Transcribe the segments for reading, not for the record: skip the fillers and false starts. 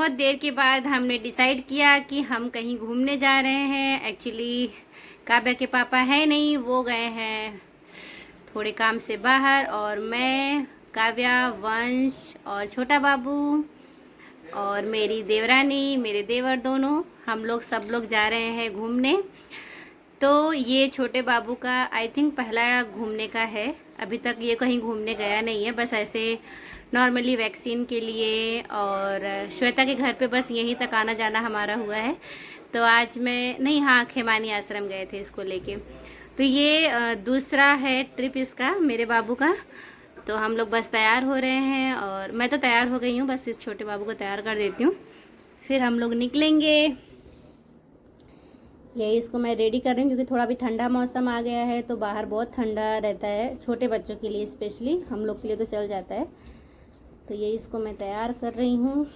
बहुत देर के बाद हमने डिसाइड किया कि हम कहीं घूमने जा रहे हैं। एक्चुअली काव्या के पापा है नहीं, वो गए हैं थोड़े काम से बाहर, और मैं, काव्या, वंश और छोटा बाबू और मेरी देवरानी, मेरे देवर दोनों, हम लोग सब लोग जा रहे हैं घूमने। तो ये छोटे बाबू का आई थिंक पहला घूमने का है। अभी तक ये कहीं घूमने गया नहीं है, बस ऐसे नॉर्मली वैक्सीन के लिए और श्वेता के घर पे बस यहीं तक आना जाना हमारा हुआ है। तो आज मैं नहीं, हाँ, खेमानी आश्रम गए थे इसको लेके। तो ये दूसरा है ट्रिप इसका, मेरे बाबू का। तो हम लोग बस तैयार हो रहे हैं और मैं तो तैयार हो गई हूँ, बस इस छोटे बाबू को तैयार कर देती हूँ, फिर हम लोग निकलेंगे। यही इसको मैं रेडी कर रही हूँ क्योंकि थोड़ा भी ठंडा मौसम आ गया है, तो बाहर बहुत ठंडा रहता है छोटे बच्चों के लिए स्पेशली, हम लोग के लिए तो चल जाता है। तो ये इसको मैं तैयार कर रही हूँ।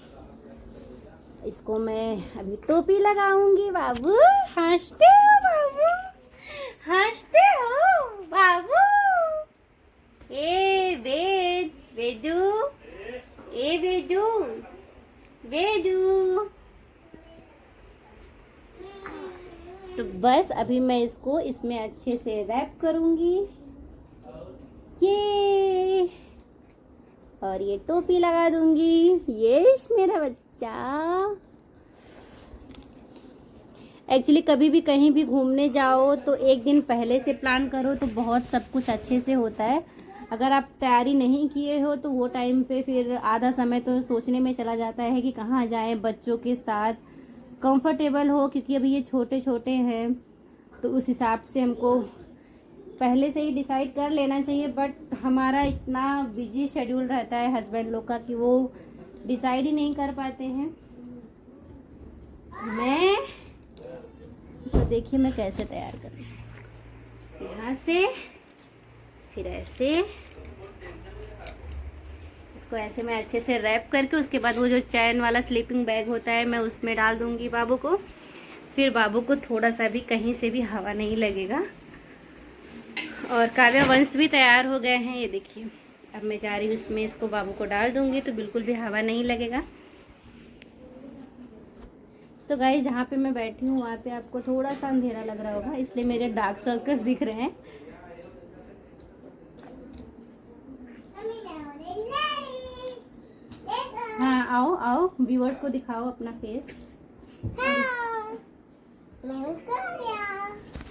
इसको मैं अभी टोपी लगाऊंगी। बाबू हंसते हो, बाबू हंसते हो बाबू। ए बेदू, ए बेदू, बेदू। तो बस अभी मैं इसको इसमें अच्छे से रैप करूंगी, ये, और ये टोपी लगा दूंगी। ये मेरा बच्चा। एक्चुअली कभी भी कहीं भी घूमने जाओ तो एक दिन पहले से प्लान करो तो बहुत सब कुछ अच्छे से होता है। अगर आप तैयारी नहीं किए हो तो वो टाइम पे फिर आधा समय तो सोचने में चला जाता है कि कहाँ जाएं बच्चों के साथ, कंफर्टेबल हो, क्योंकि अभी ये छोटे छोटे हैं। तो उस हिसाब से हमको पहले से ही डिसाइड कर लेना चाहिए, बट हमारा इतना बिजी शेड्यूल रहता है हस्बैंड लोग का कि वो डिसाइड ही नहीं कर पाते हैं। मैं तो देखिए मैं कैसे तैयार कर रही हूँ, यहाँ से फिर ऐसे, इसको ऐसे मैं अच्छे से रैप करके उसके बाद वो जो चैन वाला स्लीपिंग बैग होता है मैं उसमें डाल दूँगी बाबू को। फिर बाबू को थोड़ा सा भी कहीं से भी हवा नहीं लगेगा। और काव्या वंश भी तैयार हो गए हैं, ये देखिए। अब मैं जा रही हूँ उसमें, इसको बाबू को डाल दूँगी तो बिल्कुल भी हवा नहीं लगेगा। सो गाइस, जहाँ पे मैं बैठी हूँ वहाँ पे आपको थोड़ा सा अंधेरा लग रहा होगा, इसलिए मेरे डार्क सर्कल्स दिख रहे हैं। हाँ, आओ आओ, व्यूअर्स को दिखाओ अपना face.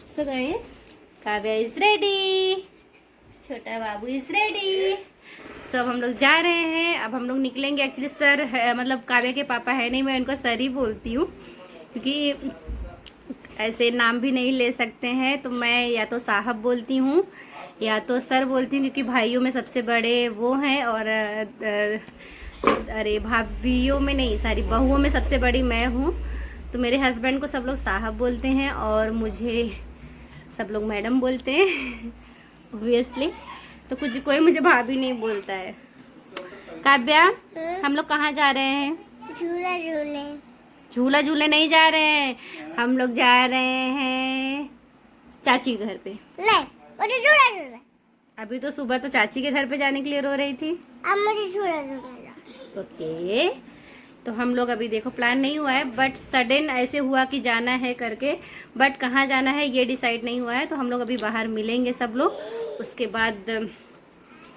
So guys, Kavya is ready, छोटा बाबू इज रेडी। सब हम लोग जा रहे हैं, अब हम लोग निकलेंगे। एक्चुअली सर है, मतलब काव्या के पापा है नहीं, मैं उनको सर ही बोलती हूँ क्योंकि ऐसे नाम भी नहीं ले सकते हैं, तो मैं या तो साहब बोलती हूँ या तो सर बोलती हूँ, क्योंकि भाइयों में सबसे बड़े वो हैं और अरे भाभीयों में नहीं, सारी बहुओं में सबसे बड़ी मैं हूँ। तो मेरे हस्बैंड को सब लोग साहब बोलते हैं और मुझे सब लोग मैडम बोलते हैं ऑब्वियसली। तो कुछ कोई मुझे भाभी नहीं बोलता है। काव्या, हम लोग कहाँ जा रहे हैं? झूला झूले। झूला झूले नहीं जा रहे हैं, हम लोग जा रहे हैं चाची के घर पे। नहीं, मुझे झूला झूला। अभी तो सुबह तो चाची के घर पे जाने के लिए रो रही थी। अब मुझे झूला झूला। ओके, तो हम लोग अभी देखो प्लान नहीं हुआ है, बट सडन ऐसे हुआ कि जाना है करके, बट कहाँ जाना है ये डिसाइड नहीं हुआ है। तो हम लोग अभी बाहर मिलेंगे सब लोग, उसके बाद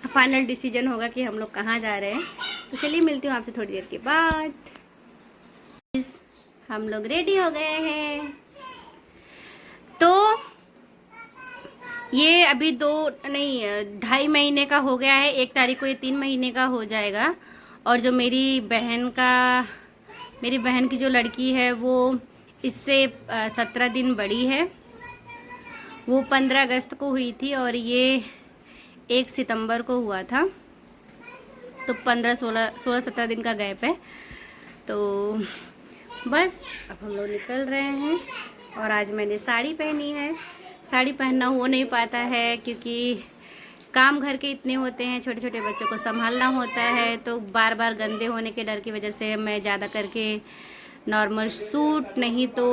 फाइनल डिसीजन होगा कि हम लोग कहाँ जा रहे हैं। तो चलिए मिलती हूँ आपसे थोड़ी देर के बाद। हम लोग रेडी हो गए हैं। तो ये अभी 2.5 महीने का हो गया है, 1 तारीख को ये 3 महीने का हो जाएगा। और जो मेरी बहन की जो लड़की है वो इससे 17 दिन बड़ी है। वो 15 अगस्त को हुई थी और ये 1 सितंबर को हुआ था। तो 16-17 दिन का गैप है। तो बस अब हम लोग निकल रहे हैं। और आज मैंने साड़ी पहनी है। साड़ी पहनना हो नहीं पाता है क्योंकि काम घर के इतने होते हैं, छोटे छोटे बच्चों को संभालना होता है, तो बार बार गंदे होने के डर की वजह से मैं ज़्यादा करके नॉर्मल सूट नहीं तो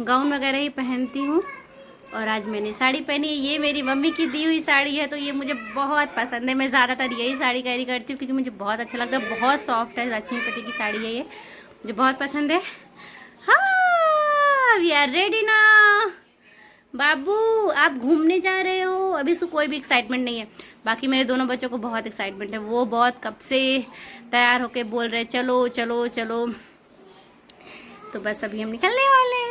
गाउन वगैरह ही पहनती हूँ। और आज मैंने साड़ी पहनी है। ये मेरी मम्मी की दी हुई साड़ी है, तो ये मुझे बहुत पसंद है। मैं ज़्यादातर यही साड़ी कैरी करती हूँ क्योंकि मुझे बहुत अच्छा लगता है। बहुत सॉफ्ट है, लक्ष्मीपति की साड़ी है ये, मुझे बहुत पसंद है। हाँ, वी आर रेडी ना। बाबू आप घूमने जा रहे हो? अभी से कोई भी एक्साइटमेंट नहीं है। बाकी मेरे दोनों बच्चों को बहुत एक्साइटमेंट है। वो बहुत कब से तैयार होके बोल रहे चलो चलो चलो। तो बस अभी हम निकलने वाले हैं।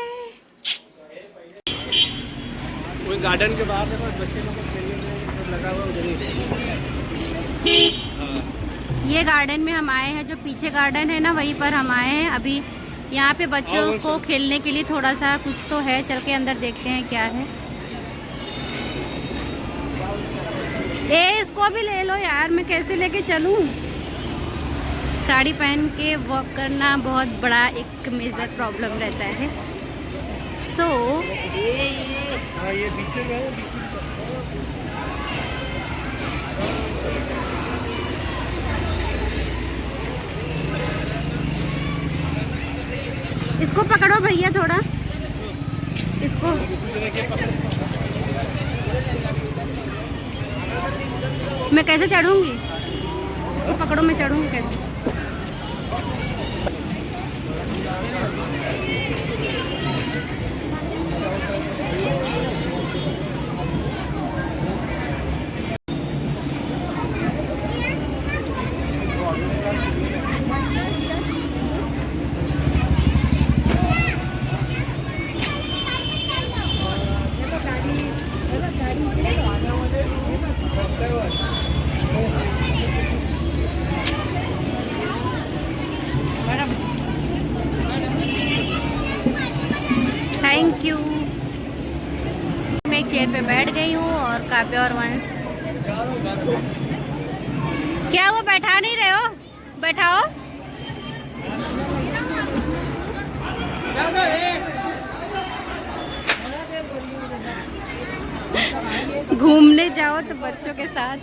कोई गार्डन के बाहर देखो, बच्चे लोग को खेलने में लगा हुआ उधर ही। ये गार्डन में हम आए हैं, जो पीछे गार्डन है ना वहीं पर हम आए हैं। अभी यहाँ पे बच्चों को खेलने के लिए थोड़ा सा कुछ तो है, चल के अंदर देखते हैं क्या है। इसको भी ले लो यार, मैं कैसे लेके चलूँ? साड़ी पहन के वॉक करना बहुत बड़ा एक मेजर प्रॉब्लम रहता है। सो ये पीछे में है, इसको पकड़ो भैया थोड़ा, इसको। मैं कैसे चढ़ूंगी? इसको पकड़ो, मैं चढ़ूंगी कैसे? Thank you. मैं एक चेयर पे बैठ गई हूँ और काव्य और वंश। क्या वो बैठा नहीं रहे हो? बैठाओ। घूमने जाओ तो बच्चों के साथ।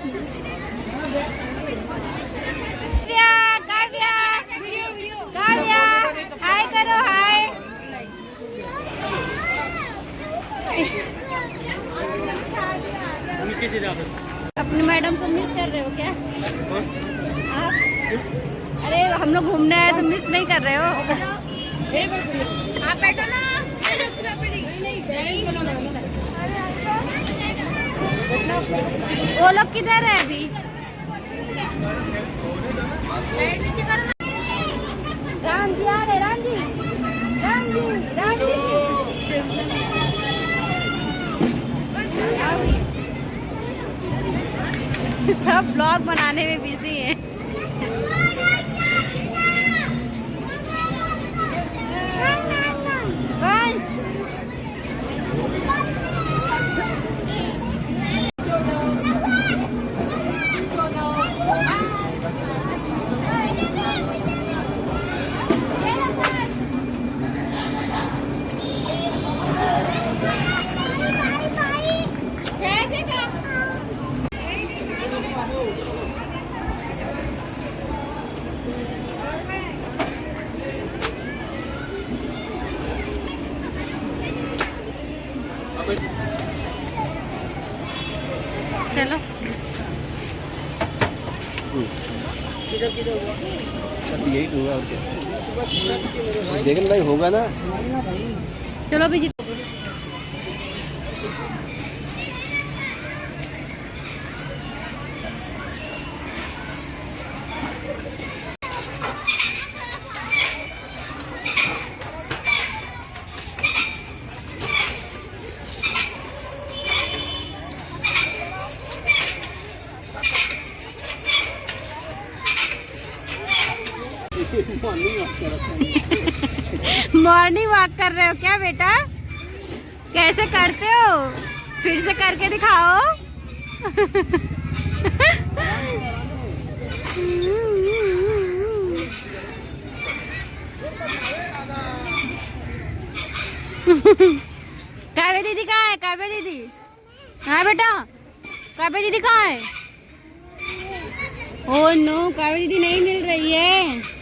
काव्या, काव्या, हाय करो, हाय। नीचे से जाओ। अपनी मैडम को मिस कर रहे हो क्या आप? अरे हम लोग घूमने आए तो मिस नहीं कर रहे हो? आप बैठो ना। वो लोग किधर है अभी? राम जी आ गए, राम जी, राम जी, राम जी। सब ब्लॉग बनाने में बिजी हैं। वंश, चलो। यही होगा, देखना भाई होगा ना। चलो भी जी। मॉर्निंग वॉक कर रहे हो क्या बेटा? कैसे करते हो? फिर से करके दिखाओ। काव्या दीदी कहाँ है? काव्या दीदी, हाँ बेटा, काव्या दीदी कहाँ है? ओह नो, काव्या दीदी नहीं मिल रही है।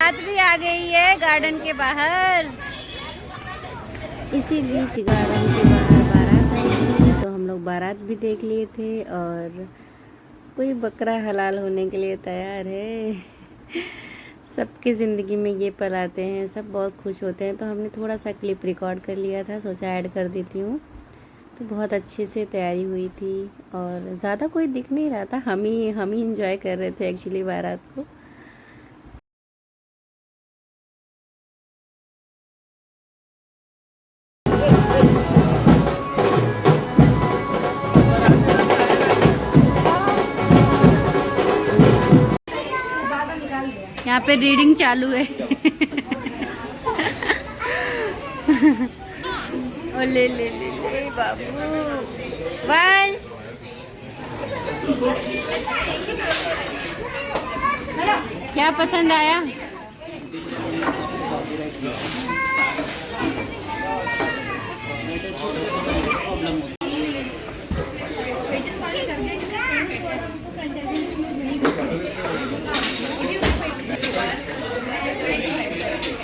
रात भी आ गई है गार्डन के बाहर। इसी बीच गार्डन के बाहर बारात आई थी, तो हम लोग बारात भी देख लिए थे। और कोई बकरा हलाल होने के लिए तैयार है। सबकी ज़िंदगी में ये पल आते हैं, सब बहुत खुश होते हैं। तो हमने थोड़ा सा क्लिप रिकॉर्ड कर लिया था, सोचा ऐड कर देती हूँ। तो बहुत अच्छे से तैयारी हुई थी और ज़्यादा कोई दिख नहीं रहा था, हम ही इंजॉय कर रहे थे एक्चुअली बारात को। यहाँ पे रीडिंग चालू है। ओ ले ले ले ले बाबू वंश। क्या पसंद आया?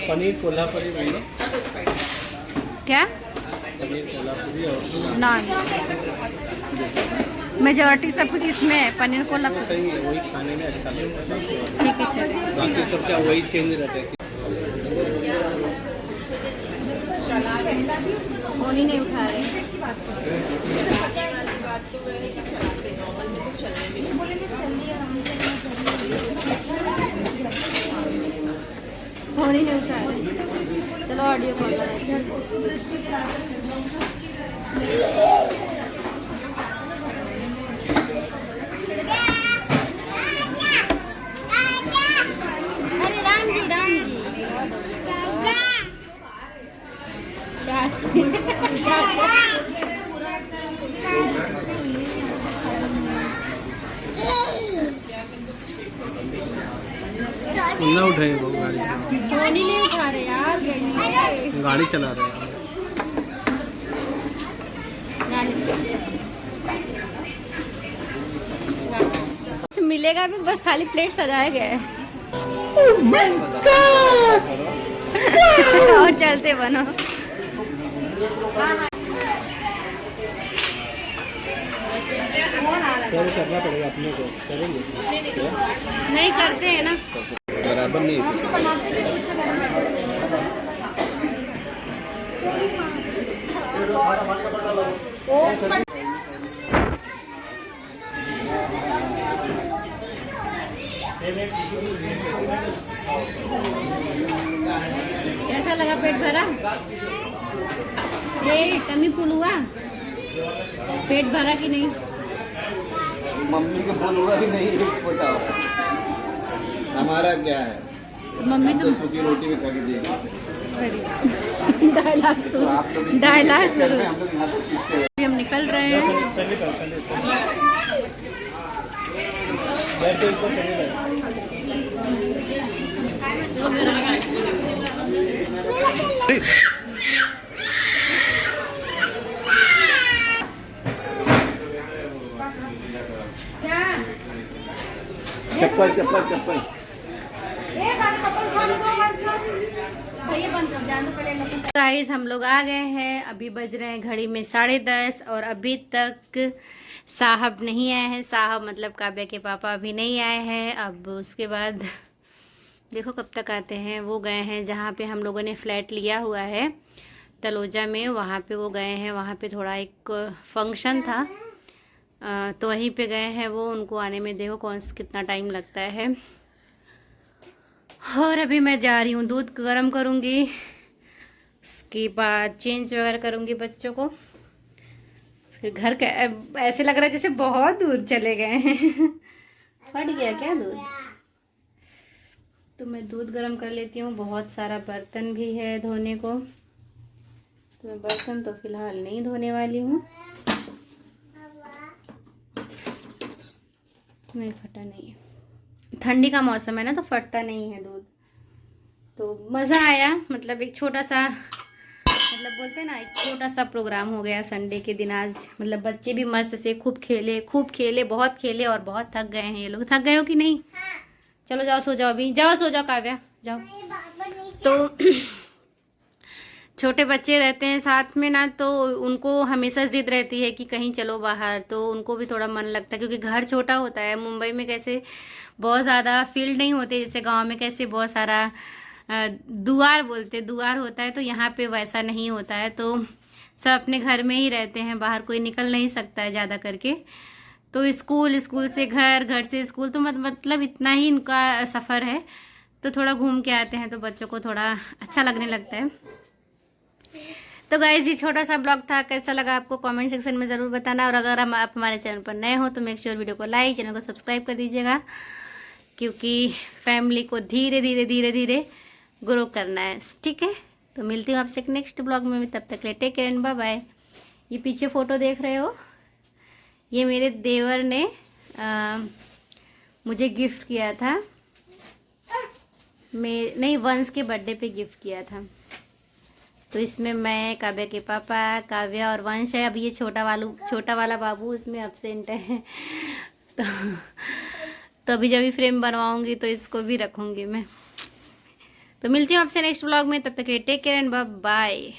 पनीर कोल्हापुरी बोलो। क्या? पनीर कोल्हापुरी और नान। मेजॉरिटी सब कुछ इसमें है, पनीर कोल्हापुरी। सही है, वही खाने में अच्छा लगता है। ठीक है चलिए। बाकी सब क्या वही चेंज रहते हैं। फोन ही नहीं उठा रहे। फोन ही नहीं उठा रहे। चलो ऑडियो कॉल लगाते अरे राम जी ना उठाए वो गाड़ी चला। फोन ही नहीं उठा रहे यार। गाड़ी चला रहे हैं। कुछ मिलेगा भी, बस खाली प्लेट सजाया गया है। और चलते बनो। सर करना पड़ेगा अपने को, करेंगे नहीं करते हैं ना। बराबर नहीं कैसा लगा? पेट भरा? ये कमी फुल हुआ? पेट भरा कि नहीं? मम्मी को फोन हुआ कि नहीं बताओ। हमारा क्या है, मम्मी तो सूखी रोटी भी खा के देगी। डायलॉग शुरू। हम निकल रहे हैं। चप्पल चप्पल चप्पल। गाइस हम लोग आ गए हैं। अभी बज रहे हैं घड़ी में 10:30 और अभी तक साहब नहीं आए हैं। साहब मतलब काव्या के पापा अभी नहीं आए हैं। अब उसके बाद देखो कब तक आते हैं। वो गए हैं जहाँ पे हम लोगों ने फ्लैट लिया हुआ है तलोजा में, वहाँ पे वो गए हैं। वहाँ पे थोड़ा एक फंक्शन था तो वहीं पे गए हैं वो। उनको आने में देखो कितना टाइम लगता है। और अभी मैं जा रही हूँ, दूध गर्म करूँगी, उसके बाद चेंज वगैरह करूँगी बच्चों को। फिर घर का ऐसे लग रहा है जैसे बहुत दूर चले गए हैं। फट गया क्या दूध? तो मैं दूध गर्म कर लेती हूँ। बहुत सारा बर्तन भी है धोने को, तो मैं बर्तन तो फिलहाल नहीं धोने वाली हूँ। नहीं फटा नहीं है, ठंडी का मौसम है ना तो फटता नहीं है दूध। तो मज़ा आया, मतलब एक छोटा सा, मतलब बोलते हैं ना एक छोटा सा प्रोग्राम हो गया संडे के दिन आज। मतलब बच्चे भी मस्त से खूब खेले बहुत खेले और बहुत थक गए हैं ये लोग। थक गए हो कि नहीं? चलो जाओ सो जाओ, अभी जाओ सो जाओ काव्या जाओ। तो छोटे बच्चे रहते हैं साथ में ना, तो उनको हमेशा जिद रहती है कि कहीं चलो बाहर, तो उनको भी थोड़ा मन लगता है, क्योंकि घर छोटा होता है। मुंबई में कैसे बहुत ज़्यादा फील्ड नहीं होते, जैसे गांव में कैसे बहुत सारा दुआर होता है, तो यहाँ पे वैसा नहीं होता है। तो सब अपने घर में ही रहते हैं, बाहर कोई निकल नहीं सकता है ज़्यादा करके। तो स्कूल से घर, घर से स्कूल, तो मतलब इतना ही इनका सफ़र है। तो थोड़ा घूम के आते हैं तो बच्चों को थोड़ा अच्छा लगने लगता है। तो गाइस ये छोटा सा ब्लॉग था, कैसा लगा आपको कमेंट सेक्शन में ज़रूर बताना। और अगर आप हमारे चैनल पर नए हो तो मेक श्योर वीडियो को लाइक, चैनल को सब्सक्राइब कर दीजिएगा, क्योंकि फैमिली को धीरे धीरे ग्रो करना है, ठीक है। तो मिलती हूँ आपसे एक नेक्स्ट ब्लॉग में, तब तक ले take care and bye bye. ये पीछे फ़ोटो देख रहे हो, ये मेरे देवर ने मुझे गिफ्ट किया था, वंश के बर्थडे पे गिफ्ट किया था। तो इसमें मैं, काव्या के पापा, काव्या और वंश है। अब ये छोटा वाला बाबू उसमें एब्सेंट है। तो अभी जब भी फ्रेम बनवाऊंगी तो इसको भी रखूंगी मैं। तो मिलती हूँ आपसे नेक्स्ट ब्लॉग में, तब तक take care and bye bye.